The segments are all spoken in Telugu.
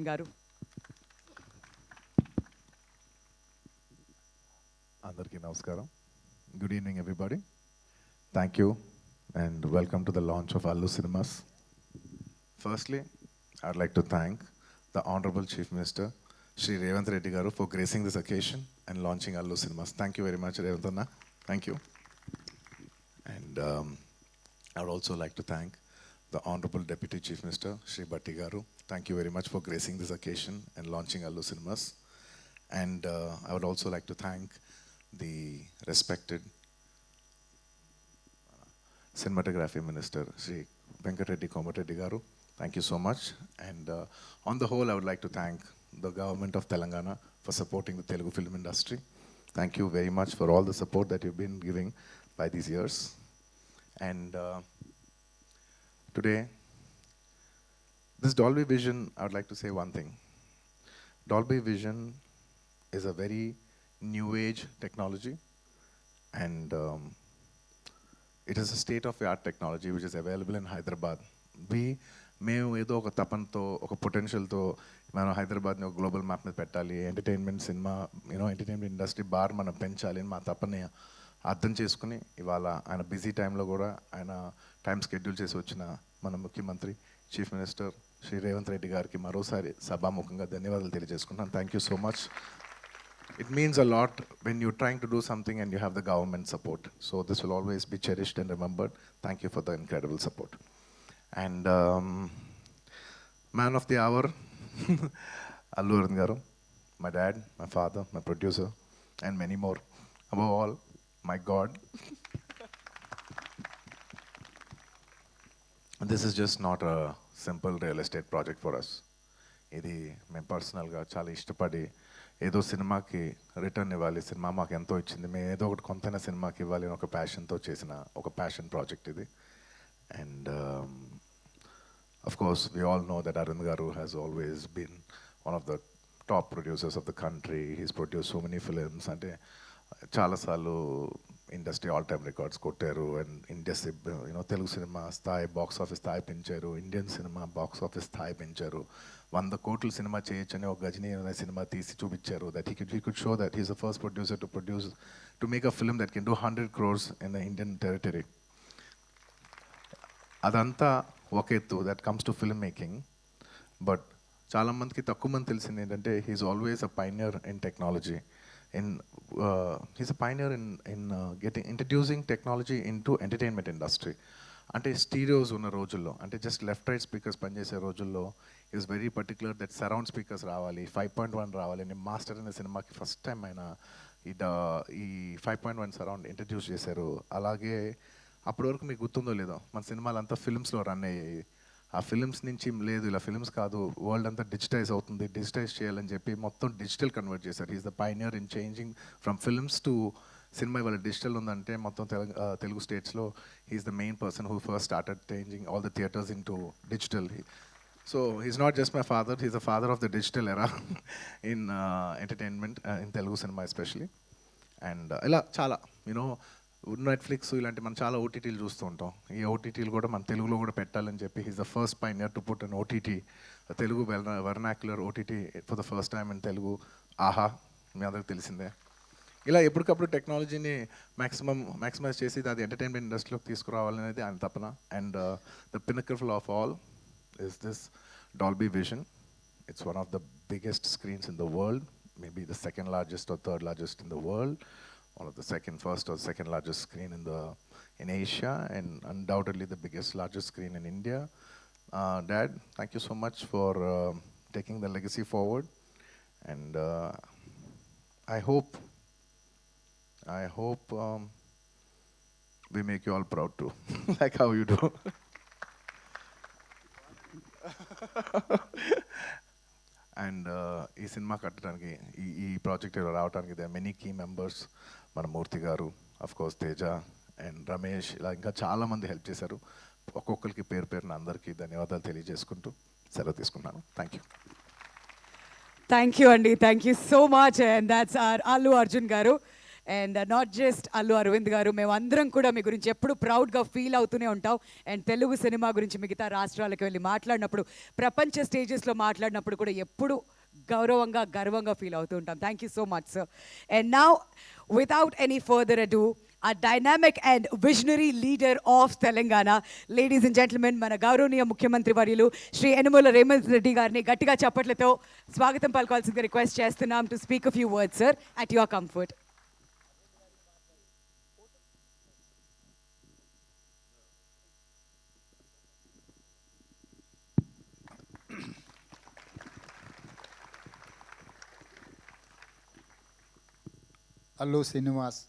గారు. Andarki Namaskaram. Good evening, everybody. Thank you and welcome to the launch of Allu Cinemas. Firstly, I'd like to thank the Honorable Chief Minister, Shri Revanth Reddy Garu, for gracing this occasion and launching Allu Cinemas. Thank you very much, Revanth Anna. Thank you. And I would also like to thank the Honorable Deputy Chief Minister, Shri Bhatti Garu. Thank you very much for gracing this occasion and launching Allu Cinemas. And I would also like to thank the respected Cinematography Minister, Sri Venkatreddy Komareddy Garu. Thank you so much. And on the whole, I would like to thank the government of Telangana for supporting the Telugu film industry. Thank you very much for all the support that you've been giving by these years. And today, this Dolby Vision, I would like to say one thing. Dolby Vision is a very new age technology, and it is a state-of-the-art technology which is available in Hyderabad. మేము ఏదో ఒక తపనతో ఒక పొటెన్షియల్తో మనం హైదరాబాద్ని ఒక గ్లోబల్ మ్యాప్ మీద పెట్టాలి, entertainment cinema entertainment industry bar మనం పెంచాలి అని మా తపని అర్థం చేసుకుని ఇవాళ ఆయన బిజీ టైంలో కూడా ఆయన టైం స్కెడ్యూల్ చేసి వచ్చిన మన ముఖ్యమంత్రి చీఫ్ మినిస్టర్ శ్రీ రేవంత్ రెడ్డి గారికి మరోసారి సభాముఖంగా ధన్యవాదాలు తెలియజేసుకుంటున్నాను. Thank you so much. It means a lot when you're trying to do something and you have the government support. So this will always be cherished and remembered. Thank you for the incredible support. And man of the hour, Allu Arjun Garu, my dad, my father, my producer, and many more. Above all, my God. This is just not a simple real estate project for us. ఇది మేము పర్సనల్గా చాలా ఇష్టపడి ఏదో సినిమాకి రిటర్న్ ఇవ్వాలి, సినిమా మాకు ఎంతో ఇచ్చింది, మేము ఏదో ఒకటి కొంతైనా సినిమాకి ఇవ్వాలి అని ఒక ప్యాషన్తో చేసిన ఒక ప్యాషన్ ప్రాజెక్ట్ ఇది. And of course we all know that Arun garu has always been one of the top producers of the country. He's produce so many films. అంటే చాలాసార్లు ఇండస్ట్రీ ఆల్ టైమ్ రికార్డ్స్ కొట్టారు. అండ్ ఇండస్ట్రీ తెలుగు సినిమా స్థాయి బాక్స్ ఆఫీస్ స్థాయి పెంచారు, ఇండియన్ సినిమా బాక్స్ ఆఫీస్ స్థాయి పెంచారు. 100 కోట్ల సినిమా చేయొచ్చని ఒక గజనీ అనే సినిమా తీసి చూపించారు. That he could show that he's the first producer to make a film that can do 100 crores in the Indian territory. అదంతా ఒక ఎత్తు, that comes to filmmaking. But చాలామందికి తక్కువ మంది తెలిసింది ఏంటంటే he's always a pioneer in technology. He's a pioneer in getting introducing technology into entertainment industry. అంటే స్టీరియోస్ ఉన్న రోజుల్లో, అంటే జస్ట్ లెఫ్ట్ రైట్ స్పీకర్స్ పనిచేసే రోజుల్లో is very particular that surround speakers రావాలి, 5.1 రావాలి అని మాస్టర్ అనే సినిమాకి ఫస్ట్ టైం ఆయన ఈ 5.1 సరౌండ్ ఇంట్రడ్యూస్ చేశారు. అలాగే అప్పటి వరకు మీకు గుర్తుందో లేదో మన సినిమాలంతా ఫిల్మ్స్లో రన్ అయ్యాయి. ఆ ఫిల్మ్స్ నుంచి లేదు, ఇలా ఫిల్మ్స్ కాదు, వరల్డ్ అంతా డిజిటైజ్ అవుతుంది, డిజిటైజ్ చేయాలని చెప్పి మొత్తం డిజిటల్ కన్వర్ట్ చేశారు. Is the pioneer in changing from films to cinema. ఇవాళ డిజిటల్ ఉందంటే మొత్తం తెలుగు స్టేట్స్లో he's the main person who first started changing all the theatres into digital. So he's not just my father, he's the father of the digital era in entertainment in Telugu cinema especially. And ఇలా చాలా నెట్ఫ్లిక్స్ ఇలాంటి మనం చాలా ఓటీటీలు చూస్తూ ఉంటాం. ఈ ఓటీటీలు కూడా మన తెలుగులో కూడా పెట్టాలని చెప్పి he's the first pioneer to put an OTT, Telugu vernacular OTT for the first time in Telugu. ఆహా, మీ అందరికి తెలిసిందే. ఇలా ఎప్పటికప్పుడు టెక్నాలజీని మ్యాక్సిమైజ్ చేసి అది ఎంటర్టైన్మెంట్ ఇండస్ట్రీలోకి తీసుకురావాలనేది ఆయన తపన. And the pinnacle of all is this Dolby Vision. It's one of the biggest screens in the world, maybe the second largest or third largest in the world. One of the first or second largest screen in Asia, and undoubtedly the largest screen in India. Dad, thank you so much for taking the legacy forward, and I hope we make you all proud too, like how you do. And ఈ సినిమా కట్టడానికి ఈ ప్రాజెక్ట్ రావడానికి దే మెనీ కీ మెంబర్స్. మన మూర్తి గారు, of course Teja and Ramesh, ఇలా ఇంకా చాలామంది హెల్ప్ చేశారు. ఒక్కొక్కరికి పేరు పేరున అందరికీ ధన్యవాదాలు తెలియజేసుకుంటూ సెలవు తీసుకున్నాను. Thank you. థ్యాంక్ యూ అండి, thank you so much. And that's are Allu Arjun garu. And not just Allu Aravind garu, మేమందరం కూడా మీ గురించి ఎప్పుడు ప్రౌడ్గా ఫీల్ అవుతూనే ఉంటాం. అండ్ తెలుగు సినిమా గురించి మిగతా రాష్ట్రాలకు వెళ్ళి మాట్లాడినప్పుడు, ప్రపంచ స్టేజెస్లో మాట్లాడినప్పుడు కూడా ఎప్పుడు గౌరవంగా గర్వంగా ఫీల్ అవుతూ ఉంటాం. Thank you so much sir. And now without any further ado, a dynamic and visionary leader of Telangana, ladies and gentlemen, మన గౌరవనీయ ముఖ్యమంత్రి వర్యులు శ్రీ యనమల రేవంత్ రెడ్డి గారిని గట్టిగా చప్పట్లతో స్వాగతం పలకాల్సిందిగా రిక్వెస్ట్ చేస్తున్నాం to speak a few words, sir, at your comfort. Allu Srinivas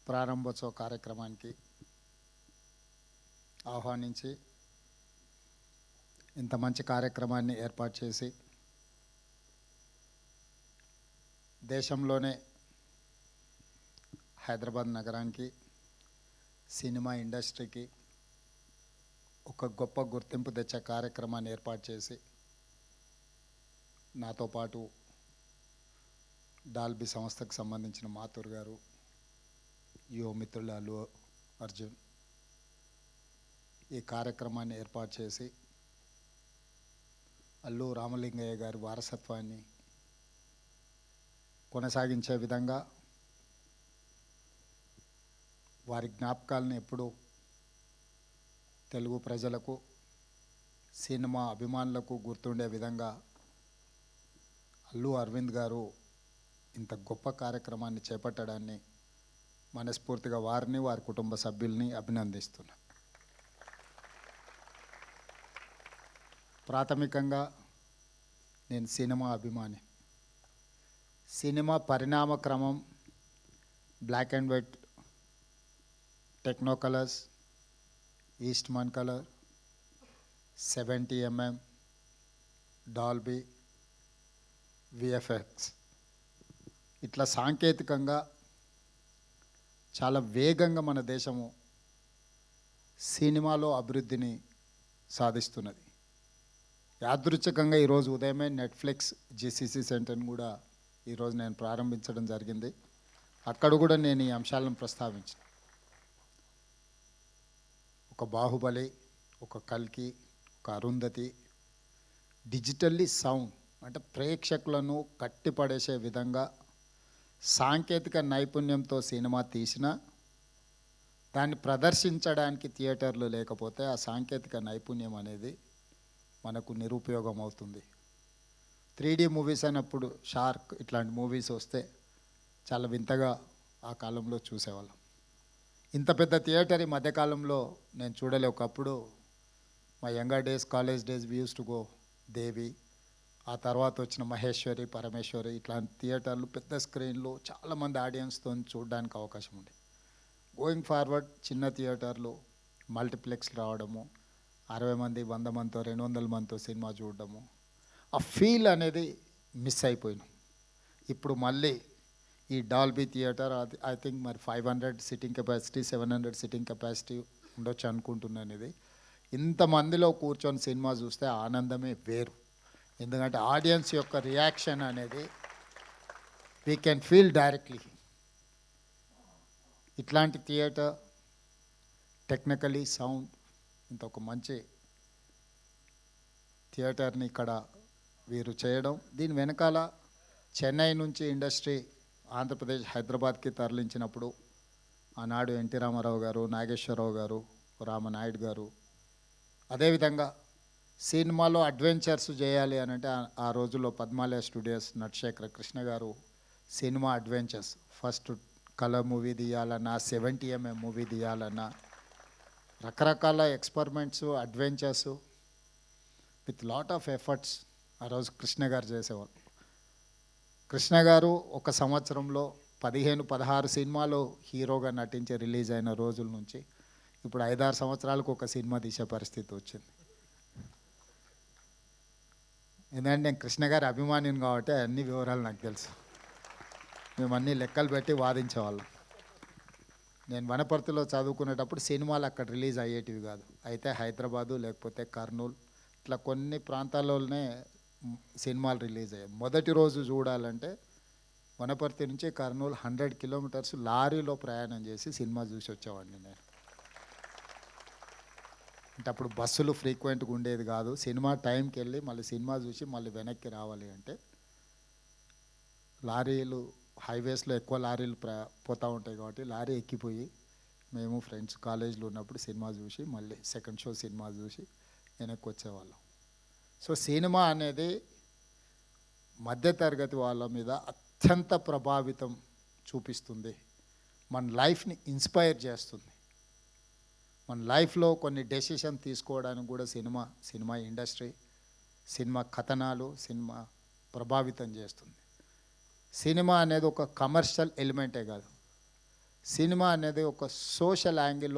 ప్రారంభోత్సవ కార్యక్రమానికి ఆహ్వానించి ఇంత మంచి కార్యక్రమాన్ని ఏర్పాటు చేసి దేశంలోనే హైదరాబాద్ నగరానికి సినిమా ఇండస్ట్రీకి ఒక గొప్ప గుర్తింపు తెచ్చే కార్యక్రమాన్ని ఏర్పాటు చేసి నాతో పాటు డాల్బీ సంస్థకు సంబంధించిన మాథూర్ గారు, యువ మిత్రులు అల్లు అర్జున్ ఈ కార్యక్రమాన్ని ఏర్పాటు చేసి అల్లు రామలింగయ్య గారి వారసత్వాన్ని కొనసాగించే విధంగా వారి జ్ఞాపకాలను ఎప్పుడూ తెలుగు ప్రజలకు, సినిమా అభిమానులకు గుర్తుండే విధంగా అల్లు అరవింద్ గారు ఇంత గొప్ప కార్యక్రమాన్ని చేపట్టడాన్ని మనస్ఫూర్తిగా వారిని, వారి కుటుంబ సభ్యుల్ని అభినందిస్తున్నా. ప్రాథమికంగా నేను సినిమా అభిమాని. సినిమా పరిణామ క్రమం black and white, techno colours, Eastman colour, 70mm, Dolby, VFX, ఇట్లా సాంకేతికంగా చాలా వేగంగా మన దేశము సినిమాలో అభివృద్ధిని సాధిస్తున్నది. యాదృచ్ఛికంగా ఈరోజు ఉదయమే నెట్ఫ్లిక్స్ జిసిసి సెంటర్ని కూడా ఈరోజు నేను ప్రారంభించడం జరిగింది. అక్కడ కూడా నేను ఈ అంశాలను ప్రస్తావించిన. ఒక బాహుబలి, ఒక కల్కి, ఒక అరుంధతి డిజిటల్లీ సౌండ్ అంటే ప్రేక్షకులను కట్టిపడేసే విధంగా సాంకేతిక నైపుణ్యంతో సినిమా తీసినా దాన్ని ప్రదర్శించడానికి థియేటర్లు లేకపోతే ఆ సాంకేతిక నైపుణ్యం అనేది మనకు నిరుపయోగం అవుతుంది. 3D మూవీస్ అన్నప్పుడు షార్క్ ఇట్లాంటి మూవీస్ వస్తే చాలా వింతగా ఆ కాలంలో చూసేవాళ్ళం. ఇంత పెద్ద థియేటర్ ఈ మధ్యకాలంలో నేను చూడలే. ఒకప్పుడు మా younger days, college days we use to go Devi, ఆ తర్వాత వచ్చిన మహేశ్వరి, పరమేశ్వరి ఇట్లాంటి థియేటర్లు పెద్ద స్క్రీన్లు చాలామంది ఆడియన్స్తో చూడడానికి అవకాశం ఉంది. గోయింగ్ ఫార్వర్డ్ చిన్న థియేటర్లు, మల్టీప్లెక్స్ రావడము, 60 మంది, 100 మందితో, 200 మందితో సినిమా చూడడము, ఆ ఫీల్ అనేది మిస్ అయిపోయినాం. ఇప్పుడు మళ్ళీ ఈ డాల్బీ థియేటర్ ఐ థింక్ మరి 500 సిట్టింగ్ కెపాసిటీ, 700 సిట్టింగ్ కెపాసిటీ ఉండొచ్చు అనుకుంటున్నాను. ఇది ఇంతమందిలో కూర్చొని సినిమా చూస్తే ఆనందమే వేరు. ఎందుకంటే ఆడియన్స్ యొక్క రియాక్షన్ అనేది వీ కెన్ ఫీల్ డైరెక్ట్లీ. ఇట్లాంటి థియేటర్ టెక్నికలీ సౌండ్ ఇంత ఒక మంచి థియేటర్ని ఇక్కడ వీరు చేయడం, దీని వెనకాల చెన్నై నుంచి ఇండస్ట్రీ ఆంధ్రప్రదేశ్ హైదరాబాద్కి తరలించినప్పుడు ఆనాడు ఎన్టీ రామారావు గారు, నాగేశ్వరరావు గారు, రామనాయుడు గారు, అదేవిధంగా సినిమాలో అడ్వెంచర్స్ చేయాలి అని అంటే ఆ రోజుల్లో Padmalaya studios Natasekhara Krishna garu cinema adventures first colour movie తీయాలన్నా, 70mm మూవీ తీయాలన్నా రకరకాల experiments, adventures with lot of efforts ఆ రోజు కృష్ణ గారు చేసేవాళ్ళు. కృష్ణ గారు ఒక సంవత్సరంలో 15-16 సినిమాలు హీరోగా నటించి రిలీజ్ అయిన రోజుల నుంచి ఇప్పుడు 5-6 సంవత్సరాలకు ఒక సినిమా తీసే పరిస్థితి వచ్చింది. ఎందుకంటే నేను కృష్ణ గారి అభిమానిని కాబట్టి అన్ని వివరాలు నాకు తెలుసు. మేము అన్ని లెక్కలు పెట్టి వాదించేవాళ్ళం. నేను వనపర్తిలో చదువుకునేటప్పుడు సినిమాలు అక్కడ రిలీజ్ అయ్యేటివి కాదు, అయితే హైదరాబాదు లేకపోతే కర్నూలు ఇట్లా కొన్ని ప్రాంతాల్లోనే సినిమాలు రిలీజ్ అయ్యాయి. మొదటి రోజు చూడాలంటే వనపర్తి నుంచి కర్నూలు 100 కిలోమీటర్స్ లారీలో ప్రయాణం చేసి సినిమా చూసి వచ్చేవాడిని నేను. అంటే అప్పుడు బస్సులు ఫ్రీక్వెంట్గా ఉండేది కాదు. సినిమా టైంకి వెళ్ళి మళ్ళీ సినిమా చూసి మళ్ళీ వెనక్కి రావాలి అంటే లారీలు, హైవేస్లో ఎక్కువ లారీలు పోతూ ఉంటాయి కాబట్టి లారీ ఎక్కిపోయి మేము ఫ్రెండ్స్ కాలేజీలో ఉన్నప్పుడు సినిమా చూసి మళ్ళీ సెకండ్ షో సినిమా చూసి వెనక్కి వచ్చేవాళ్ళం. సో సినిమా అనేది మధ్యతరగతి వాళ్ళ మీద అత్యంత ప్రభావితం చూపిస్తుంది. మన లైఫ్ని ఇన్స్పైర్ చేస్తుంది. మన లైఫ్లో కొన్ని డెసిషన్ తీసుకోవడానికి కూడా సినిమా ఇండస్ట్రీ, సినిమా కథనాలు, సినిమా ప్రభావితం చేస్తుంది. సినిమా అనేది ఒక కమర్షియల్ ఎలిమెంటే కాదు. సినిమా అనేది ఒక సోషల్ యాంగిల్లో